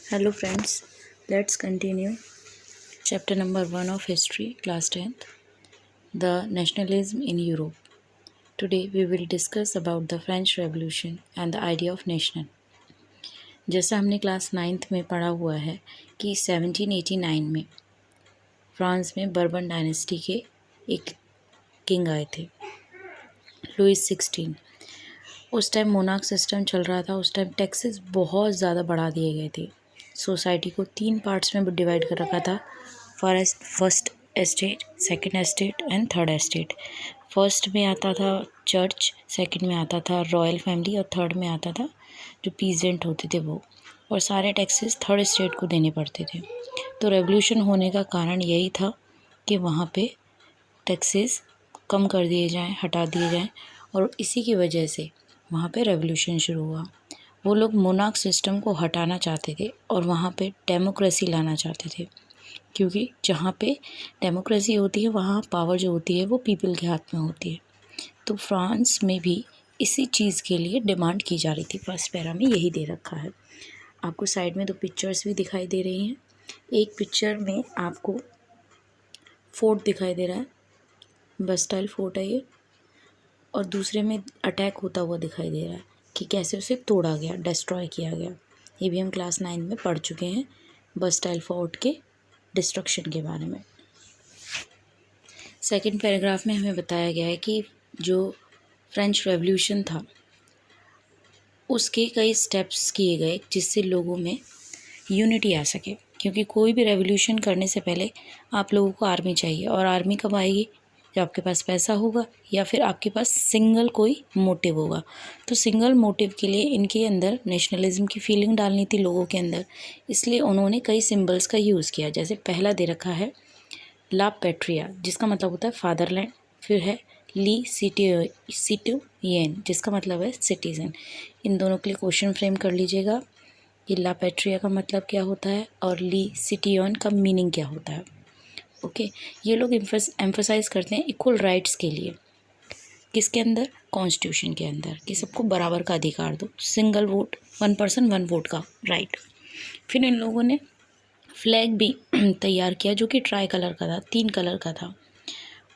Hello friends, let's continue chapter number 1 of history, class 10th, the nationalism in Europe. Today we will discuss about the French Revolution and the idea of nation. जैसा हमने class 9th में पढ़ा हुआ है कि 1789 में France में bourbon dynasty के एक किंग आए थे, लुइस 16। उस टाइम मोनार्क सिस्टम चल रहा था। उस टाइम टैक्सेस बहुत ज़्यादा बढ़ा दिए गए थे। सोसाइटी को 3 पार्ट्स में डिवाइड कर रखा था, first estate, second estate and third estate. First में आता था चर्च, सेकंड में आता था रॉयल फैमिली और थर्ड में आता था जो पीजेंट होते थे वो। और सारे टैक्सेस थर्ड एस्टेट को देने पड़ते थे। तो रेवोल्यूशन होने का कारण यही था कि वहाँ पे टैक्सेस कम कर दिए जाएं, हटा दिए जाएं, और इसी की वजह से वहाँ पे रेवोल्यूशन शुरू हुआ। वो लोग मोनार्क सिस्टम को हटाना चाहते थे और वहाँ पे डेमोक्रेसी लाना चाहते थे, क्योंकि जहाँ पे डेमोक्रेसी होती है वहाँ पावर जो होती है वो पीपल के हाथ में होती है। तो फ्रांस में भी इसी चीज़ के लिए डिमांड की जा रही थी। फर्स्ट पैरा में यही दे रखा है। आपको साइड में 2 पिक्चर्स भी दिखाई दे रही हैं। एक पिक्चर में आपको फोर्ट दिखाई दे रहा है, बस्टाइल फोर्ट है ये, और दूसरे में अटैक होता हुआ दिखाई दे रहा है कि कैसे उसे तोड़ा गया, डिस्ट्रॉय किया गया। ये भी हम क्लास 9 में पढ़ चुके हैं, बस्टाइल फोर्ट के डिस्ट्रक्शन के बारे में। सेकंड पैराग्राफ में हमें बताया गया है कि जो फ्रेंच रेवोल्यूशन था उसके कई स्टेप्स किए गए जिससे लोगों में यूनिटी आ सके, क्योंकि कोई भी रेवोल्यूशन करने से पहले आप लोगों को आर्मी चाहिए। और आर्मी कब आएगी? जब आपके पास पैसा होगा या फिर आपके पास सिंगल कोई मोटिव होगा। तो सिंगल मोटिव के लिए इनके अंदर नेशनलिज्म की फीलिंग डालनी थी लोगों के अंदर, इसलिए उन्होंने कई सिंबल्स का यूज़ किया। जैसे पहला दे रखा है ला पैट्रिया, जिसका मतलब होता है फादरलैंड। फिर है ली सिटियन, जिसका मतलब है सिटीज़न। इन दोनों के लिए क्वेश्चन फ्रेम कर लीजिएगा कि ला पैट्रिया का मतलब क्या होता है और ली सिटियन का मीनिंग क्या होता है। ओके, ये लोग एम्फोसाइज करते हैं इक्वल राइट्स के लिए। किसके अंदर? कॉन्स्टिट्यूशन के अंदर, कि सबको बराबर का अधिकार दो, सिंगल वोट, 1 पर्सन 1 वोट का राइट। फिर इन लोगों ने फ्लैग भी तैयार किया जो कि ट्राई कलर का था, 3 कलर का था,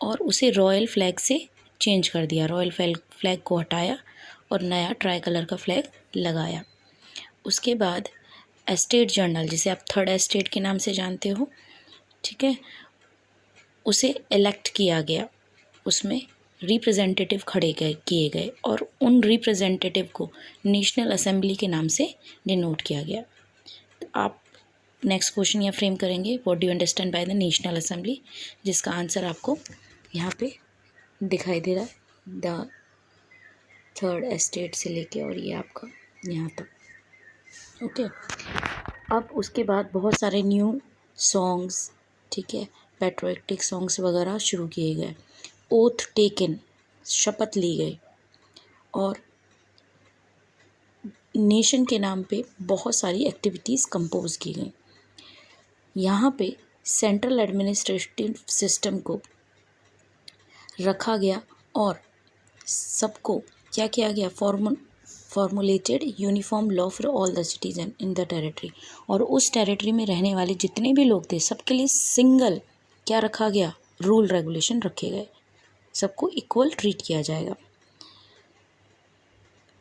और उसे रॉयल फ्लैग से चेंज कर दिया। रॉयल फ्लैग को हटाया और नया ट्राई कलर का फ्लैग लगाया। उसके बाद एस्टेट जर्नल, जिसे आप थर्ड एस्टेट के नाम से जानते हो, ठीक है, उसे इलेक्ट किया गया। उसमें रिप्रेजेंटेटिव किए गए और उन रिप्रेजेंटेटिव को नेशनल असेंबली के नाम से डिनोट किया गया। आप नेक्स्ट क्वेश्चन यहाँ फ्रेम करेंगे, what do you understand by the national assembly, जिसका आंसर आपको यहाँ पे दिखाई दे रहा है, द थर्ड एस्टेट से लेके और ये आपका यहाँ तक। ओके, अब उसके बाद बहुत सारे न्यू सॉन्ग्स, ठीक है, पैट्रियोटिक सॉन्ग्स वगैरह शुरू किए गए। ओथ टेकन, शपथ ली गई, और नेशन के नाम पे बहुत सारी एक्टिविटीज़ कंपोज की गई। यहाँ पे सेंट्रल एडमिनिस्ट्रेटिव सिस्टम को रखा गया और सबको क्या किया गया? Formulated uniform law for all the citizen in the territory. और उस टेरिटरी में रहने वाले जितने भी लोग थे सबके लिए सिंगल क्या रखा गया? रूल रेगुलेशन रखे गए, सबको इक्वल ट्रीट किया जाएगा।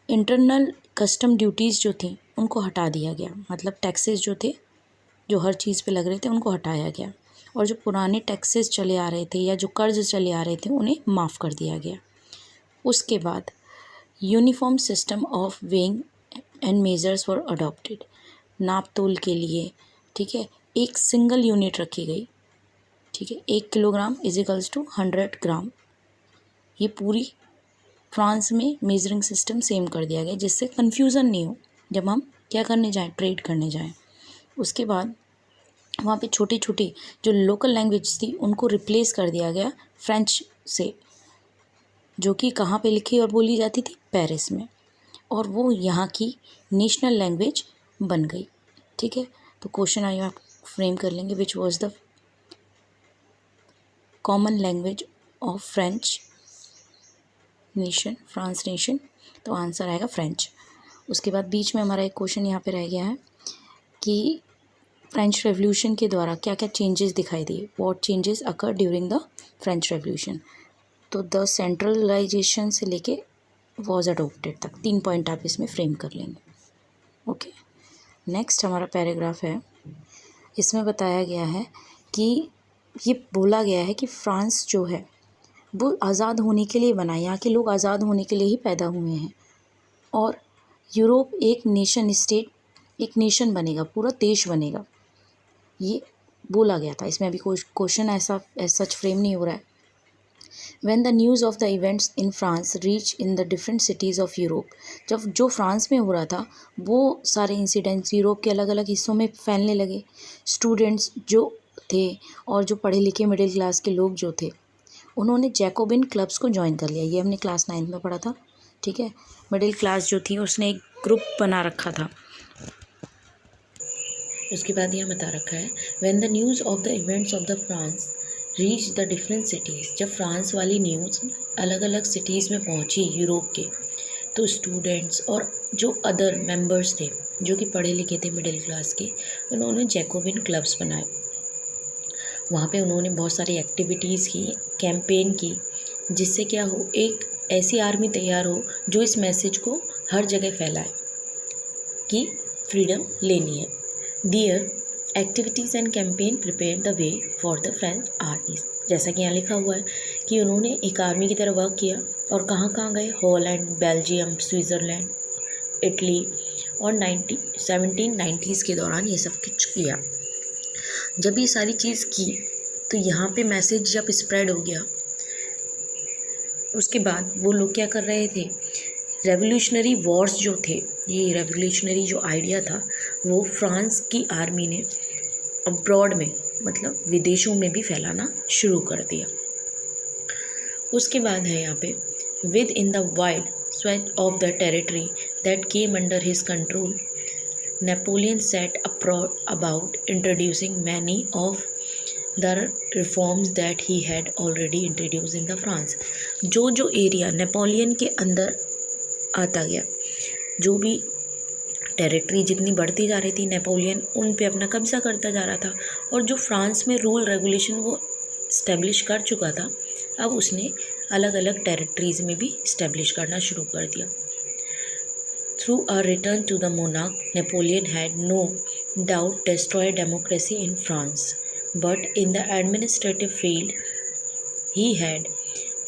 इंटरनल कस्टम ड्यूटीज़ जो थे उनको हटा दिया गया, मतलब टैक्सेस जो थे जो हर चीज़ पे लग रहे थे उनको हटाया गया, और जो पुराने टैक्सेस चले आ रहे थे या जो कर्ज चले आ रहे थे उन्हें माफ़ कर दिया गया। उसके बाद uniform system of weighing and measures for adopted, नाप तोल के लिए, ठीक है, एक सिंगल यूनिट रखी गई, ठीक है, 1 किलोग्राम इजिकल्स टू 100 ग्राम। ये पूरी फ्रांस में मेजरिंग सिस्टम सेम कर दिया गया, जिससे कन्फ्यूज़न नहीं हो जब हम क्या करने जाएं, ट्रेड करने जाएं। उसके बाद वहाँ पे छोटी छोटी जो लोकल लैंग्वेज थी उनको रिप्लेस कर दिया गया फ्रेंच से, जो कि कहाँ पे लिखी और बोली जाती थी? पेरिस में, और वो यहाँ की नेशनल लैंग्वेज बन गई, ठीक है। तो क्वेश्चन आइए आप फ्रेम कर लेंगे, which was the common language of French nation, France nation? तो आंसर आएगा फ्रेंच। उसके बाद बीच में हमारा एक क्वेश्चन यहाँ पे रह गया है, कि फ्रेंच रेवोल्यूशन के द्वारा क्या क्या चेंजेस दिखाई दिए, what changes occur during the French revolution. तो द सेंट्रलाइजेशन से लेके वॉज अडोप्टेड तक 3 पॉइंट आप इसमें फ्रेम कर लेंगे। ओके, नेक्स्ट हमारा पैराग्राफ है, इसमें बताया गया है कि ये बोला गया है कि फ्रांस जो है वो आज़ाद होने के लिए बना, यहाँ के लोग आज़ाद होने के लिए ही पैदा हुए हैं, और यूरोप एक नेशन स्टेट, एक नेशन बनेगा, पूरा देश बनेगा, ये बोला गया था। इसमें अभी कोई क्वेश्चन ऐसा सच फ्रेम नहीं हो रहा है। When the news of the events in France reached in the different cities of Europe, जब जो फ्रांस में हो रहा था वो सारे इंसिडेंट्स यूरोप के अलग अलग हिस्सों में फैलने लगे। स्टूडेंट्स जो थे और जो पढ़े लिखे मिडिल क्लास के लोग जो थे, उन्होंने जैकोबिन क्लब्स को ज्वाइन कर लिया। ये हमने क्लास 9 में पढ़ा था, ठीक है। मिडिल क्लास जो थी उसने एक ग्रुप बना रखा था। उसके बाद यहाँ बता रखा है, when the news of the events of the France reach the different cities, जब फ्रांस वाली न्यूज़ अलग अलग सिटीज़ में पहुँची यूरोप के, तो स्टूडेंट्स और जो अदर मेंबर्स थे जो कि पढ़े लिखे थे मिडिल क्लास के, उन्होंने जैकोबिन क्लब्स बनाए। वहाँ पे उन्होंने बहुत सारी एक्टिविटीज़ की, कैंपेन की, जिससे क्या हो, एक ऐसी आर्मी तैयार हो जो इस मैसेज को हर जगह फैलाए कि फ्रीडम लेनी है। Their activities and campaign prepared the way for the French armies। जैसा कि यहाँ लिखा हुआ है कि उन्होंने एक आर्मी की तरह वर्क किया, और कहाँ कहाँ गए, हॉलैंड, बेल्जियम, स्विट्ज़रलैंड, इटली, और 1790s के दौरान ये सब कुछ किया। जब ये सारी चीज़ की तो यहाँ पे मैसेज जब स्प्रेड हो गया, उसके बाद वो लोग क्या कर रहे थे, रेवोल्यूशनरी वॉर्स जो थे, ये रेवोल्यूशनरी जो आइडिया था वो फ्रांस की आर्मी ने अब्रॉड में, मतलब विदेशों में भी फैलाना शुरू कर दिया। उसके बाद है यहाँ पे, with in the wide swathe of the territory that came under his control, Napoleon set about introducing many of the reforms that he had already introduce in the France. जो जो एरिया नेपोलियन के अंदर आता गया, जो भी territory जितनी बढ़ती जा रही थी, नेपोलियन उन पे अपना कब्जा करता जा रहा था, और जो फ्रांस में रूल रेगुलेशन वो इस्टेब्लिश कर चुका था, अब उसने अलग अलग टेरिटरीज़ में भी इस्टेब्लिश करना शुरू कर दिया। Through a return to the monarch, Napoleon had no doubt destroy democracy in France, but in the administrative field he had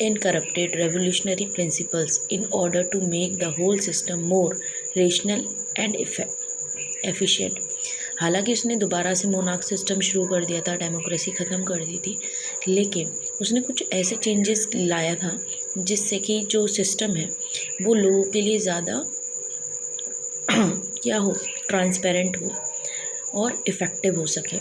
incorrupted revolutionary principles in order to make the whole system more rational and efficient। हालांकि उसने दोबारा से monarch system शुरू कर दिया था, democracy ख़त्म कर दी थी, लेकिन उसने कुछ ऐसे चेंजेस लाया था जिससे कि जो सिस्टम है वो लोगों के लिए ज़्यादा क्या हो, ट्रांसपेरेंट हो और इफ़ेक्टिव हो सके।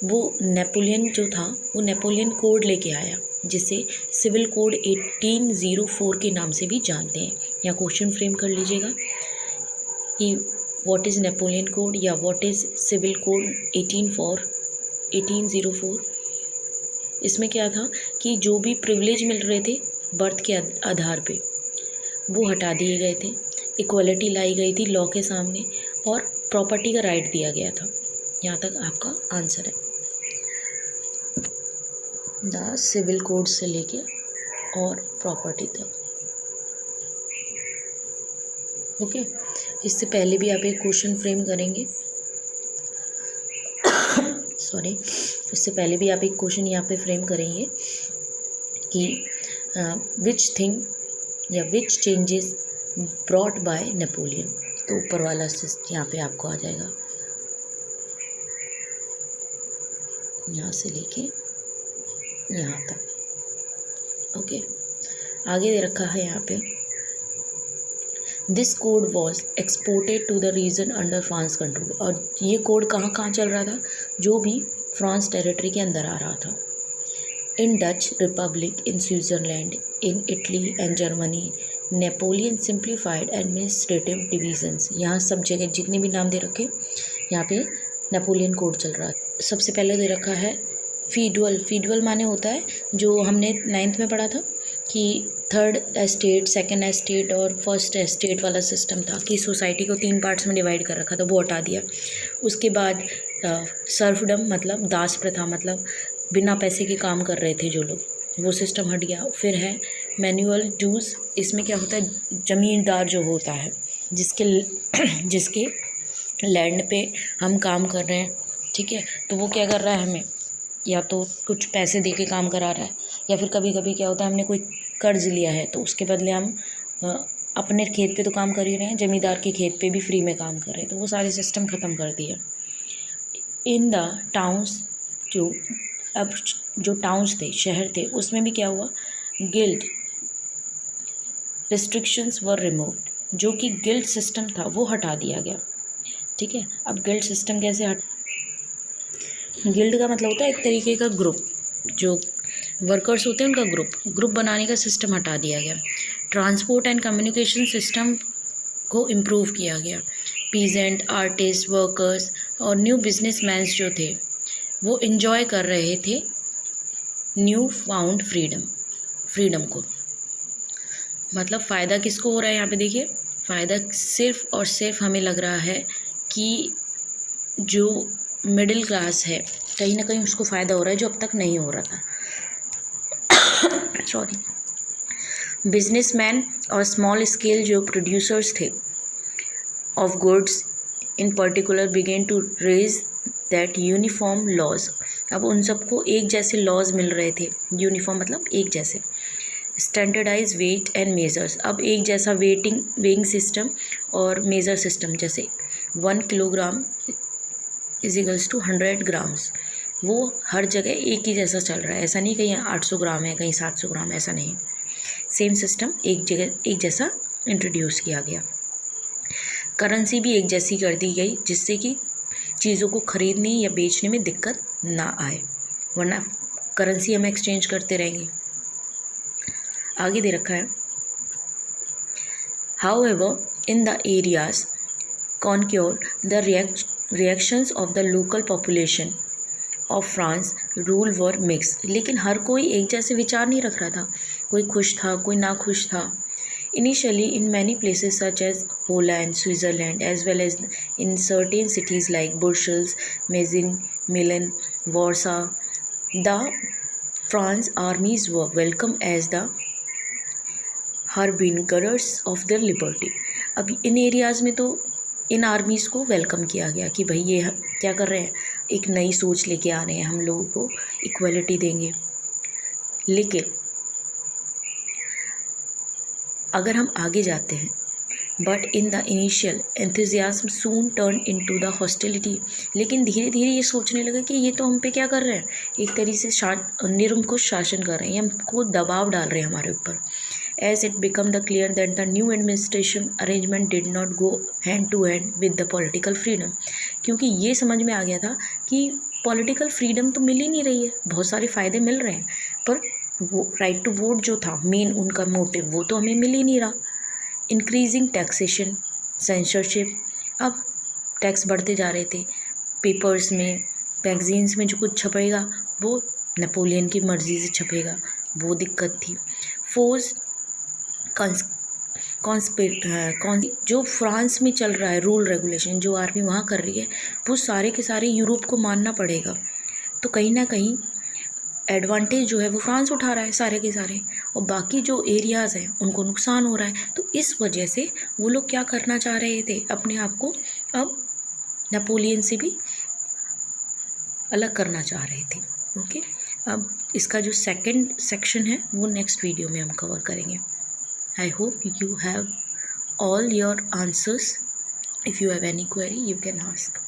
वो नेपोलियन जो था वो नेपोलियन कोड लेके आया, जिसे सिविल कोड 1804 के नाम से भी जानते हैं। या क्वेश्चन फ्रेम कर लीजिएगा कि व्हाट इज़ नेपोलियन कोड या व्हाट इज़ सिविल कोड 1804। इसमें क्या था कि जो भी प्रिविलेज मिल रहे थे बर्थ के आधार पे वो हटा दिए गए थे, इक्वलिटी लाई गई थी लॉ के सामने, और प्रॉपर्टी का राइट दिया गया था। यहाँ तक आपका आंसर है, द सिविल कोड से लेके और प्रॉपर्टी तक। ओके, इससे पहले भी आप एक क्वेश्चन फ्रेम करेंगे सॉरी, इससे पहले भी आप एक क्वेश्चन यहाँ पे फ्रेम करेंगे कि विच थिंग या विच चेंजेस ब्रॉट बाय नेपोलियन। तो ऊपर वाला यहाँ पे आपको आ जाएगा, यहाँ से लेके यहाँ तक। ओके, आगे दे रखा है यहाँ पे, this code was exported to the region under France control. और ये कोड कहाँ कहाँ चल रहा था, जो भी फ्रांस टेरिटरी के अंदर आ रहा था। In Dutch republic, in Switzerland, in Italy and Germany, Napoleon simplified administrative divisions. यहाँ सब जगह जितने भी नाम दे रखे, यहाँ पे नेपोलियन कोड चल रहा है। सबसे पहले दे रखा है फीडुअल। फीडुअल माने होता है, जो हमने 9th में पढ़ा था कि थर्ड एस्टेट, सेकंड एस्टेट और फर्स्ट एस्टेट वाला सिस्टम था कि सोसाइटी को 3 पार्ट्स में डिवाइड कर रखा था, वो हटा दिया। उसके बाद सर्फडम मतलब दास प्रथा, मतलब बिना पैसे के काम कर रहे थे जो लोग, वो सिस्टम हट गया। फिर है मैनुअल ड्यूज, इसमें क्या होता है, ज़मींदार जो होता है जिसके लैंड पे हम काम कर रहे हैं, ठीक है, तो वो क्या कर रहा है, हमें या तो कुछ पैसे दे के काम करा रहा है, या फिर कभी कभी क्या होता है हमने कोई कर्ज लिया है तो उसके बदले हम अपने खेत पे तो काम कर ही रहे हैं, ज़मींदार के खेत पे भी फ्री में काम कर रहे हैं, तो वो सारे सिस्टम ख़त्म कर दिए। इन द टाउन्स अब जो टाउन्स थे, शहर थे, उसमें भी क्या हुआ, गिल्ड रिस्ट्रिक्शंस वर रिमूव्ड, जो कि गिल्ड सिस्टम था वो हटा दिया गया, ठीक है। अब गिल्ड सिस्टम कैसे गिल्ड का मतलब होता है एक तरीके का ग्रुप, जो वर्कर्स होते हैं उनका ग्रुप बनाने का सिस्टम हटा दिया गया। ट्रांसपोर्ट एंड कम्युनिकेशन सिस्टम को इम्प्रूव किया गया। पीजेंट, आर्टिस्ट, वर्कर्स और न्यू बिजनेसमैन्स जो थे वो इन्जॉय कर रहे थे न्यू फाउंड फ्रीडम को। मतलब फ़ायदा किसको हो रहा है यहाँ पे देखिए, फ़ायदा सिर्फ और सिर्फ हमें लग रहा है कि जो मिडिल क्लास है कहीं ना कहीं उसको फ़ायदा हो रहा है, जो अब तक नहीं हो रहा था। सॉरी। बिजनेसमैन और स्मॉल स्केल जो प्रोड्यूसर्स थे of goods in particular began to raise that uniform laws. अब उन सबको एक जैसे लॉज मिल रहे थे, यूनिफॉर्म मतलब एक जैसे। स्टैंडर्डाइज वेट एंड मेजर्स, अब एक जैसा वेइंग सिस्टम और मेज़र सिस्टम, जैसे 1 किलोग्राम इजिकल्स टू 100 ग्राम्स, वो हर जगह एक ही जैसा चल रहा है। ऐसा नहीं कहीं 800 ग्राम है, कहीं 700 ग्राम, ऐसा नहीं। सेम सिस्टम एक जगह एक जैसा इंट्रोड्यूस किया गया। करेंसी भी एक जैसी कर दी गई, जिससे कि चीज़ों को ख़रीदने या बेचने में दिक्कत ना आए, वरना करेंसी हम एक्सचेंज करते रहेंगे। आगे दे रखा है, however in the areas conquered, the reactions of the local population of France rule were mixed। लेकिन हर कोई एक जैसे विचार नहीं रख रहा था, कोई खुश था, कोई ना खुश था। Initially in many places such as Holland, Switzerland, as well as in certain cities like Brussels, Meissen, Milan, Warsaw, the France armies were welcomed as the harbingers of their liberty। अब इन एरियाज़ में तो इन armies को welcome किया गया कि भाई ये क्या कर रहे हैं, एक नई सोच लेके आ रहे हैं, हम लोगों को इक्वलिटी देंगे। लेकिन अगर हम आगे जाते हैं, but in the initial enthusiasm soon turn into the hostility, लेकिन धीरे धीरे ये सोचने लगा कि ये तो हम पे क्या कर रहे हैं, एक तरीके से निरंकुश शासन कर रहे हैं, हमको दबाव डाल रहे हैं हमारे ऊपर। As it became clear that the new administration arrangement did not go hand to hand with the political freedom, क्योंकि ये समझ में आ गया था कि पॉलिटिकल फ्रीडम तो मिल ही नहीं रही है, बहुत सारे फ़ायदे मिल रहे हैं, पर वो राइट टू वोट जो था मेन उनका मोटिव, वो तो हमें मिल ही नहीं रहा। इंक्रीजिंग टैक्सेशन, सेंसरशिप, अब टैक्स बढ़ते जा रहे थे, पेपर्स में, मैगजीन्स में जो कुछ छपेगा वो नेपोलियन की मर्ज़ी से छपेगा, वो दिक्कत थी। फोर्स जो फ्रांस में चल रहा है रूल रेगुलेशन, जो आर्मी वहाँ कर रही है, वो सारे के सारे यूरोप को मानना पड़ेगा। तो कहीं ना कहीं एडवांटेज जो है वो फ्रांस उठा रहा है सारे के सारे, और बाकी जो एरियाज़ हैं उनको नुकसान हो रहा है। तो इस वजह से वो लोग क्या करना चाह रहे थे, अपने आप को अब नेपोलियन से भी अलग करना चाह रहे थे। ओके, अब इसका जो सेकंड सेक्शन है वो नेक्स्ट वीडियो में हम कवर करेंगे। I hope you have all your answers. If you have any query, you can ask.